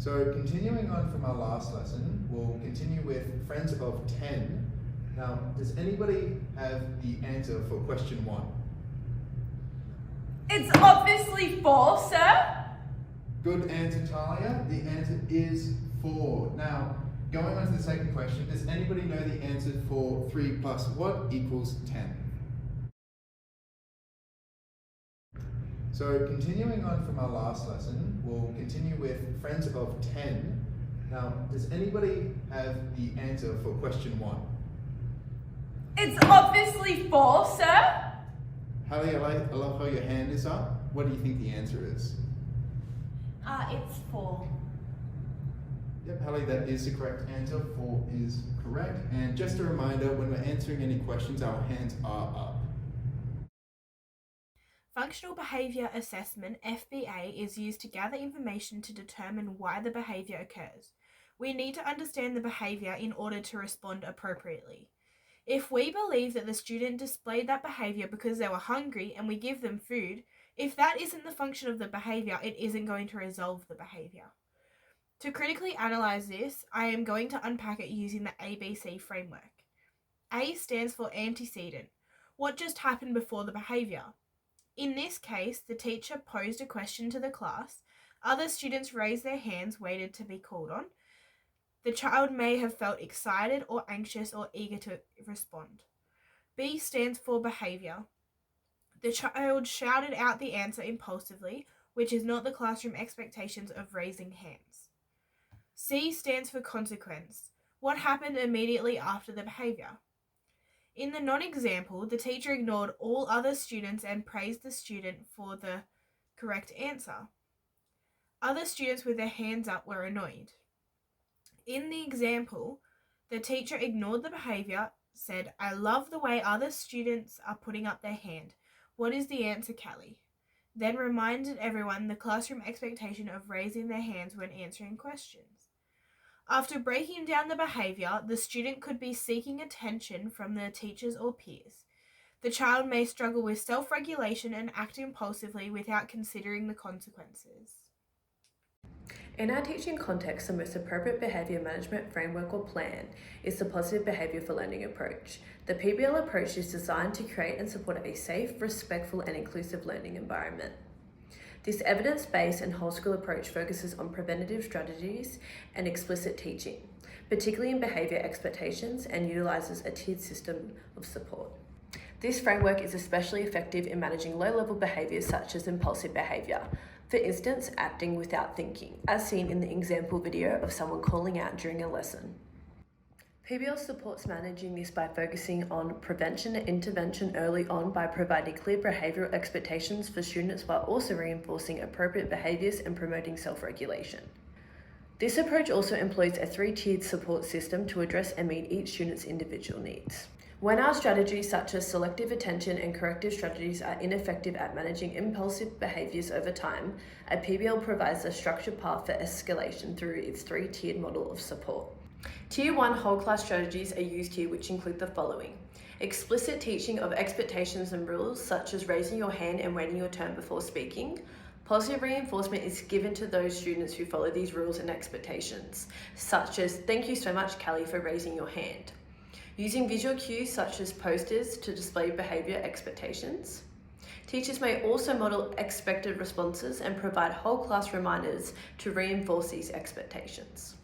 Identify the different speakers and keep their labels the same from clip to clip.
Speaker 1: So continuing on from our last lesson, we'll continue with friends of 10. Now, does anybody have the answer for question 1?
Speaker 2: It's obviously 4, sir.
Speaker 1: Good answer, Tahlia. The answer is 4. Now, going on to the second question, does anybody know the answer for 3 plus what equals 10? So continuing on from our last lesson, we'll continue with friends of 10. Now, does anybody have the answer for question 1?
Speaker 2: It's obviously 4, sir.
Speaker 1: Callie, I love how your hand is up. What do you think the answer is?
Speaker 2: It's 4.
Speaker 1: Yep, Callie, that is the correct answer. 4 is correct. And just a reminder, when we're answering any questions, our hands are up.
Speaker 3: Functional Behaviour Assessment, FBA, is used to gather information to determine why the behaviour occurs. We need to understand the behaviour in order to respond appropriately. If we believe that the student displayed that behaviour because they were hungry and we give them food, if that isn't the function of the behaviour, it isn't going to resolve the behaviour. To critically analyse this, I am going to unpack it using the ABC framework. A stands for antecedent. What just happened before the behaviour? In this case, the teacher posed a question to the class. Other students raised their hands, waited to be called on. The child may have felt excited or anxious or eager to respond. B stands for behaviour. The child shouted out the answer impulsively, which is not the classroom expectations of raising hands. C stands for consequence. What happened immediately after the behaviour? In the non-example, the teacher ignored all other students and praised the student for the correct answer. Other students with their hands up were annoyed. In the example, the teacher ignored the behaviour, said, "I love the way other students are putting up their hand. What is the answer, Callie?" Then reminded everyone the classroom expectation of raising their hands when answering questions. After breaking down the behaviour, the student could be seeking attention from their teachers or peers. The child may struggle with self-regulation and act impulsively without considering the consequences.
Speaker 4: In our teaching context, the most appropriate behaviour management framework or plan is the Positive Behaviour for Learning approach. The PBL approach is designed to create and support a safe, respectful and inclusive learning environment. This evidence-based and whole school approach focuses on preventative strategies and explicit teaching, particularly in behaviour expectations, and utilises a tiered system of support. This framework is especially effective in managing low-level behaviours such as impulsive behaviour, for instance, acting without thinking, as seen in the example video of someone calling out during a lesson. PBL supports managing this by focusing on prevention and intervention early on by providing clear behavioural expectations for students while also reinforcing appropriate behaviours and promoting self-regulation. This approach also employs a 3-tiered support system to address and meet each student's individual needs. When our strategies such as selective attention and corrective strategies are ineffective at managing impulsive behaviours over time, a PBL provides a structured path for escalation through its 3-tiered model of support. Tier 1 whole class strategies are used here, which include the following: explicit teaching of expectations and rules such as raising your hand and waiting your turn before speaking. Positive reinforcement is given to those students who follow these rules and expectations, such as "Thank you so much, Callie, for raising your hand." Using visual cues such as posters to display behaviour expectations. Teachers may also model expected responses and provide whole class reminders to reinforce these expectations.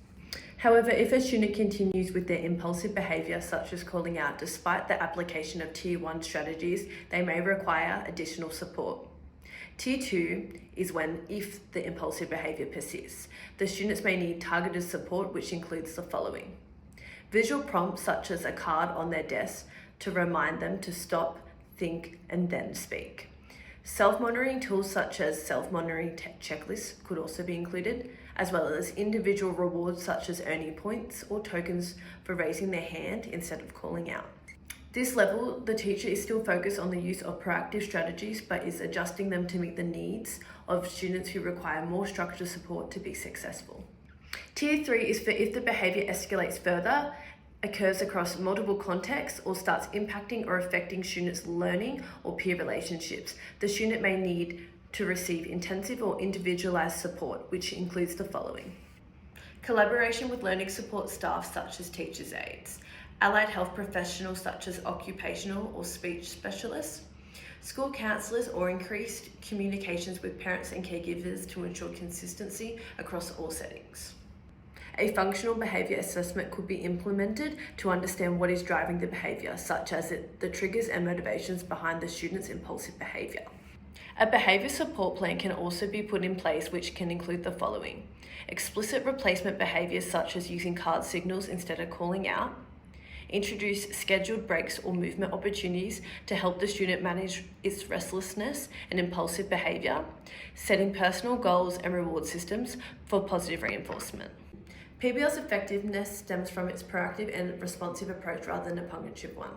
Speaker 4: However, if a student continues with their impulsive behaviour, such as calling out, despite the application of Tier 1 strategies, they may require additional support. Tier 2 is if the impulsive behaviour persists. The students may need targeted support, which includes the following: visual prompts such as a card on their desk to remind them to stop, think, and then speak. Self-monitoring tools such as self-monitoring checklists could also be included, as well as individual rewards such as earning points or tokens for raising their hand instead of calling out. This level, the teacher is still focused on the use of proactive strategies, but is adjusting them to meet the needs of students who require more structured support to be successful. Tier 3 is for if the behaviour escalates further, occurs across multiple contexts, or starts impacting or affecting students' learning or peer relationships. The student may need to receive intensive or individualised support, which includes the following: Collaboration with learning support staff such as teachers' aides, allied health professionals such as occupational or speech specialists, school counsellors, or increased communications with parents and caregivers to ensure consistency across all settings. A functional behaviour assessment could be implemented to understand what is driving the behaviour, such as the triggers and motivations behind the student's impulsive behaviour. A behaviour support plan can also be put in place, which can include the following: explicit replacement behaviours such as using card signals instead of calling out, introduce scheduled breaks or movement opportunities to help the student manage its restlessness and impulsive behaviour, setting personal goals and reward systems for positive reinforcement. PBL's effectiveness stems from its proactive and responsive approach rather than a punitive one.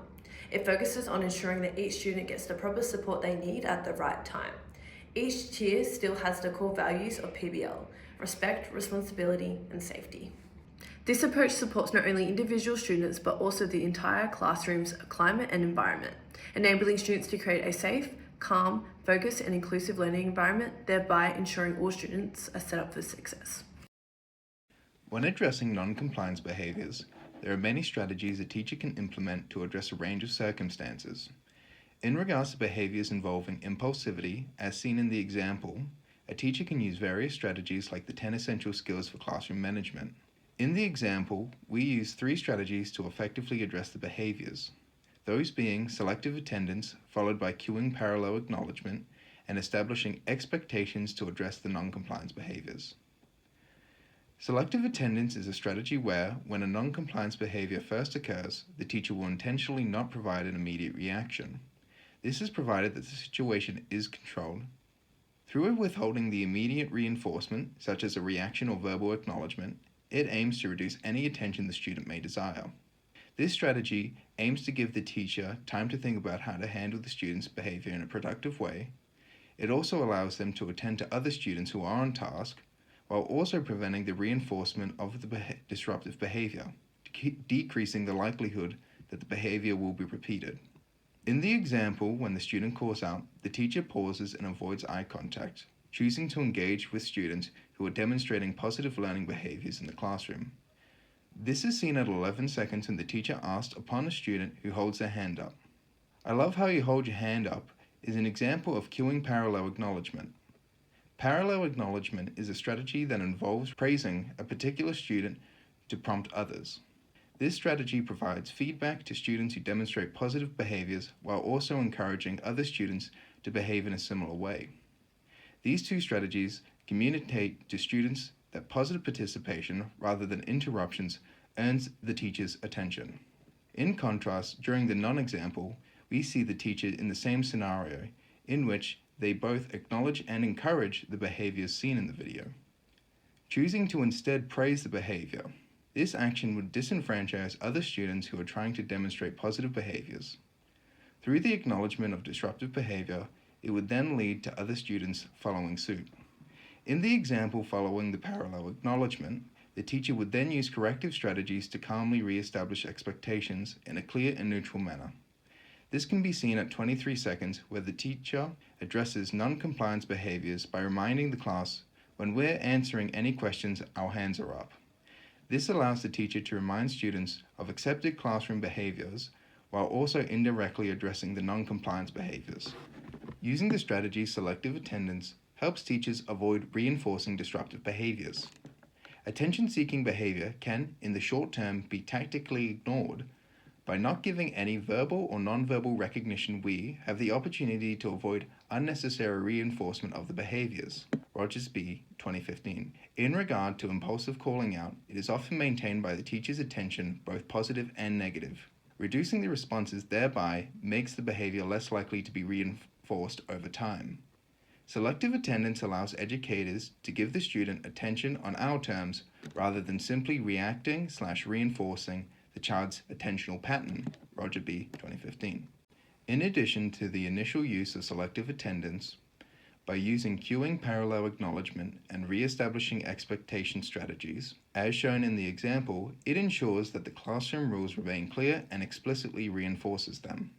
Speaker 4: It focuses on ensuring that each student gets the proper support they need at the right time. Each tier still has the core values of PBL: respect, responsibility, and safety. This approach supports not only individual students but also the entire classroom's climate and environment, enabling students to create a safe, calm, focused, and inclusive learning environment, thereby ensuring all students are set up for success.
Speaker 1: When addressing non-compliance behaviours, there are many strategies a teacher can implement to address a range of circumstances. In regards to behaviours involving impulsivity, as seen in the example, a teacher can use various strategies like the 10 essential skills for classroom management. In the example, we use 3 strategies to effectively address the behaviours, those being selective attendance, followed by cueing parallel acknowledgement, and establishing expectations to address the non-compliance behaviours. Selective attendance is a strategy where, when a non-compliance behaviour first occurs, the teacher will intentionally not provide an immediate reaction. This is provided that the situation is controlled. Through withholding the immediate reinforcement, such as a reaction or verbal acknowledgement, it aims to reduce any attention the student may desire. This strategy aims to give the teacher time to think about how to handle the student's behaviour in a productive way. It also allows them to attend to other students who are on task, while also preventing the reinforcement of the disruptive behaviour, decreasing the likelihood that the behaviour will be repeated. In the example, when the student calls out, the teacher pauses and avoids eye contact, choosing to engage with students who are demonstrating positive learning behaviours in the classroom. This is seen at 11 seconds when the teacher asks upon a student who holds their hand up. "I love how you hold your hand up" is an example of cueing parallel acknowledgement. Parallel acknowledgement is a strategy that involves praising a particular student to prompt others. This strategy provides feedback to students who demonstrate positive behaviours while also encouraging other students to behave in a similar way. These 2 strategies communicate to students that positive participation rather than interruptions earns the teacher's attention. In contrast, during the non-example, we see the teacher in the same scenario, in which they both acknowledge and encourage the behaviours seen in the video. Choosing to instead praise the behaviour, this action would disenfranchise other students who are trying to demonstrate positive behaviours. Through the acknowledgement of disruptive behaviour, it would then lead to other students following suit. In the example following the parallel acknowledgement, the teacher would then use corrective strategies to calmly re-establish expectations in a clear and neutral manner. This can be seen at 23 seconds, where the teacher addresses non-compliance behaviours by reminding the class, "When we're answering any questions, our hands are up." This allows the teacher to remind students of accepted classroom behaviours while also indirectly addressing the non-compliance behaviours. Using the strategy selective attendance helps teachers avoid reinforcing disruptive behaviours. Attention-seeking behaviour can, in the short term, be tactically ignored. By not giving any verbal or non-verbal recognition, we have the opportunity to avoid unnecessary reinforcement of the behaviours. Rogers B. 2015. In regard to impulsive calling out, it is often maintained by the teacher's attention, both positive and negative. Reducing the responses thereby makes the behaviour less likely to be reinforced over time. Selective attendance allows educators to give the student attention on our terms rather than simply reacting/reinforcing the child's attentional pattern. Roger B. 2015. In addition to the initial use of selective attendance, by using cueing parallel acknowledgement and re-establishing expectation strategies, as shown in the example, it ensures that the classroom rules remain clear and explicitly reinforces them.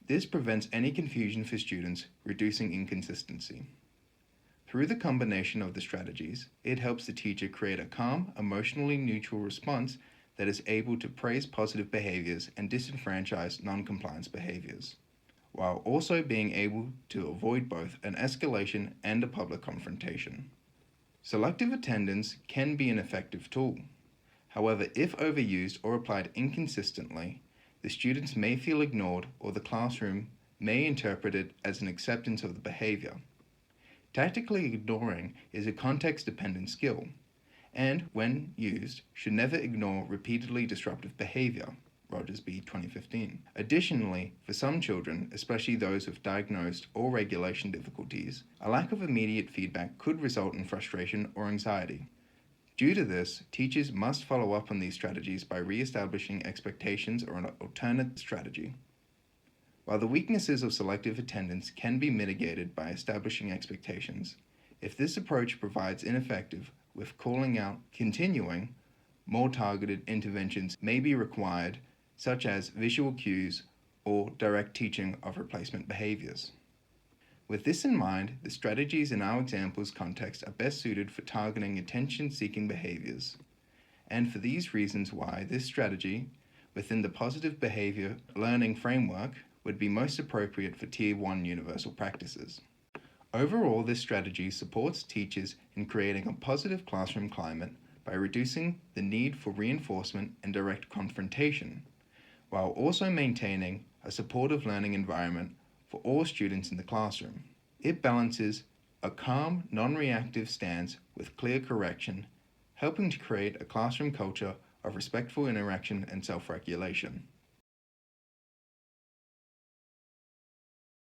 Speaker 1: This prevents any confusion for students, reducing inconsistency. Through the combination of the strategies, it helps the teacher create a calm, emotionally neutral response that is able to praise positive behaviors and disenfranchise non-compliance behaviors, while also being able to avoid both an escalation and a public confrontation. Selective attendance can be an effective tool. However, if overused or applied inconsistently, the students may feel ignored or the classroom may interpret it as an acceptance of the behavior. Tactically ignoring is a context-dependent skill, and when used, should never ignore repeatedly disruptive behavior. Rogers B. 2015. Additionally, for some children, especially those with diagnosed or regulation difficulties, a lack of immediate feedback could result in frustration or anxiety. Due to this, teachers must follow up on these strategies by re-establishing expectations or an alternate strategy. While the weaknesses of selective attendance can be mitigated by establishing expectations, if this approach provides ineffective with calling out continuing, more targeted interventions may be required, such as visual cues or direct teaching of replacement behaviors. With this in mind, the strategies in our example's context are best suited for targeting attention-seeking behaviors, and for these reasons why this strategy, within the positive behavior learning framework, would be most appropriate for Tier 1 universal practices. Overall, this strategy supports teachers in creating a positive classroom climate by reducing the need for reinforcement and direct confrontation, while also maintaining a supportive learning environment for all students in the classroom. It balances a calm, non-reactive stance with clear correction, helping to create a classroom culture of respectful interaction and self-regulation.